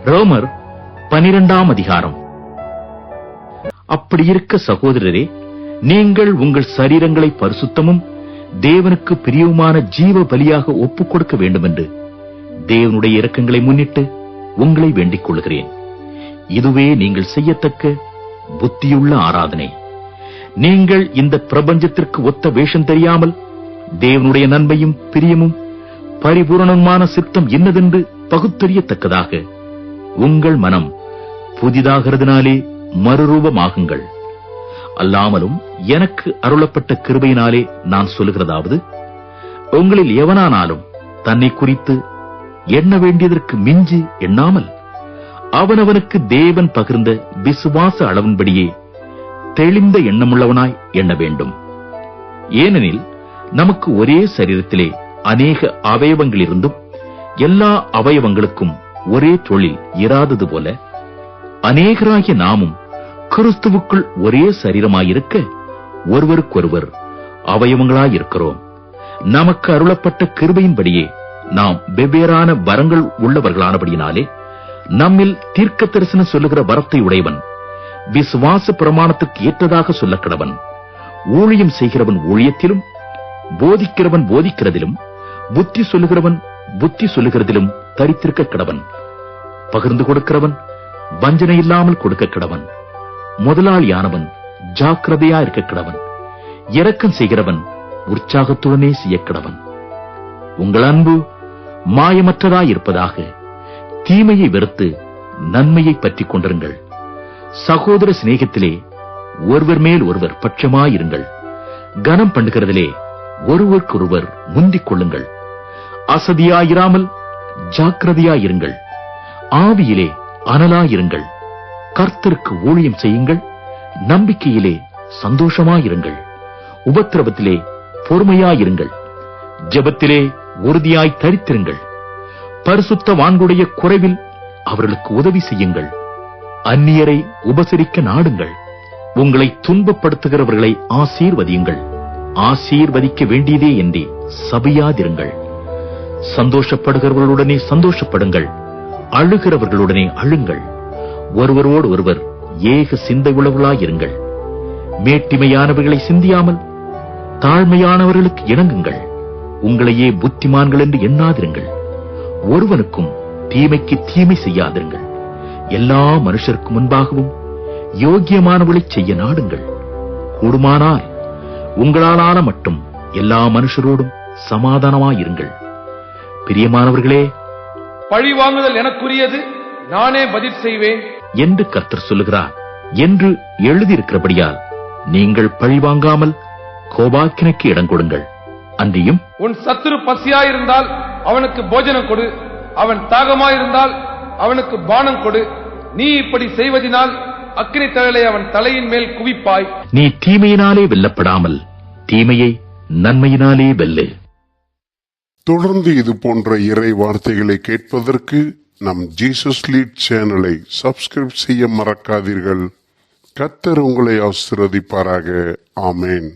ரோமர் 12ஆம் அதிகாரம். அப்படி இருக்க சகோதரரே, நீங்கள் உங்கள் சரீரங்களை பரிசுத்தமும் தேவனுக்கு பிரியவுமான ஜீவ பலியாக ஒப்புக் கொடுக்க வேண்டும் என்று தேவனுடைய இரக்கங்களை முன்னிட்டு உங்களை வேண்டிக் கொள்கிறேன். இதுவே நீங்கள் செய்யத்தக்க புத்தியுள்ள ஆராதனை. நீங்கள் இந்த பிரபஞ்சத்திற்கு ஒத்த வேஷம் தெரியாமல் தேவனுடைய நன்மையும் பிரியமும் பரிபூரணமான சித்தம் என்னதென்று பகுத்தறியத்தக்கதாக உங்கள் மனம் புதிதாகிறதுனாலே மறுரூபமாகுங்கள். அல்லாமலும் எனக்கு அருளப்பட்ட கிருபையினாலே நான் சொல்லுகிறதாவது, உங்களில் எவனானாலும் தன்னை குறித்து எண்ண வேண்டியதற்கு மிஞ்சி எண்ணாமல் அவனவனுக்கு தேவன் பகிர்ந்த விசுவாச அளவின்படியே தெளிந்த எண்ணமுள்ளவனாய் எண்ண வேண்டும். ஏனெனில் நமக்கு ஒரே சரீரத்திலே அநேக அவயவங்கள் இருந்தும் எல்லா அவயவங்களுக்கும் ஒரே தொழில் இராதது போல அநேகராகிய நாமும் கிறிஸ்துவுக்குள் ஒரே சரீரமாயிருக்க ஒருவருக்கொருவர் அவயவங்களாயிருக்கிறோம். நமக்கு அருளப்பட்ட கிருபையின்படியே நாம் வெவ்வேறான வரங்கள் உள்ளவர்களானபடியினாலே நம்மில் தீர்க்க தரிசனம் சொல்லுகிற வரத்தை உடையவன் விசுவாச பிரமாணத்துக்கு ஏற்றதாக சொல்லக் கடவன். ஊழியம் செய்கிறவன் ஊழியத்திலும், போதிக்கிறவன் போதிக்கிறதிலும், புத்தி சொல்லுகிறவன் புத்தி சொல்லுகிறதிலும் தரித்திருக்க கடவன். பகிர்ந்து கொடுக்கிறவன் வஞ்சனை இல்லாமல் கொடுக்க கடவன். முதலாளியானவன் ஜாக்கிரதையா இருக்க கடவன். இரக்கம் செய்கிறவன் உற்சாகத்துடனே செய்ய கடவன். உங்கள் அன்பு மாயமற்றதாயிருப்பதாக. தீமையை வெறுத்து நன்மையை பற்றிக் கொண்டிருங்கள். சகோதர சிநேகத்திலே ஒருவர் மேல் ஒருவர் பட்சமாயிருங்கள். கனம் பண்ணுகிறதிலே ஒருவருக்கொருவர் முந்திக் கொள்ளுங்கள். அசதியாயிராமல் ஜாக்கிரதையாயிருங்கள். ஆவியிலே அனலாயிருங்கள். கர்த்தருக்கு ஊழியம் செய்யுங்கள். நம்பிக்கையிலே சந்தோஷமாயிருங்கள். உபத்திரவத்திலே பொறுமையாயிருங்கள். ஜெபத்திலே உறுதியாய் தரித்திருங்கள். பரிசுத்தவான்களுடைய குறைவில் அவர்களுக்கு உதவி செய்யுங்கள். அந்நியரை உபசரிக்க நாடுங்கள். உங்களை துன்பப்படுத்துகிறவர்களை ஆசீர்வதியுங்கள். ஆசீர்வதிக்க வேண்டியதே என்றே சபியாதிருங்கள். சந்தோஷப்படுகிறவர்களுடனே சந்தோஷப்படுங்கள். அழுகிறவர்களுடனே அழுங்கள். ஒருவரோடு ஒருவர் ஏக சிந்தை உள்ளவர்களாயிருங்கள். மேட்டிமையானவர்களை சிந்தியாமல் தாழ்மையானவர்களுக்கு இணங்குங்கள். உங்களையே புத்திமான்கள் என்று எண்ணாதிருங்கள். ஒருவனுக்கும் தீமைக்கு தீமை செய்யாதிருங்கள். எல்லா மனுஷருக்கு முன்பாகவும் யோக்கியமானவளை செய்ய நாடுங்கள். கூடுமானால் உங்களாலான மட்டும் எல்லா மனுஷரோடும் சமாதானமாயிருங்கள். பிரியமானவர்களே, பழி வாங்குதல் எனக்குரியது, நானே பதில் செய்வேன் என்று கர்த்தர் சொல்லுகிறார் என்று எழுதியிருக்கிறபடியால் நீங்கள் பழி வாங்காமல் கோபாக்கினைக்கு இடம் கொடுங்கள். அன்றியும் உன் சத்துரு பசியாயிருந்தால் அவனுக்கு போஜனம் கொடு, அவன் தாகமாயிருந்தால் அவனுக்கு பானம் கொடு. நீ இப்படி செய்வதினால் அக்கினி தழலை அவன் தலையின் மேல் குவிப்பாய். நீ தீமையினாலே வெல்லப்படாமல் தீமையை நன்மையினாலே வெல்லு. தொடர்ந்து இது போன்ற இறை வார்த்தைகளை கேட்பதற்கு நம் ஜீசஸ் லீட் சேனலை சப்ஸ்கிரைப் செய்ய மறக்காதீர்கள். கர்த்தர் உங்களை ஆசீர்வதிப்பாராக. ஆமேன்.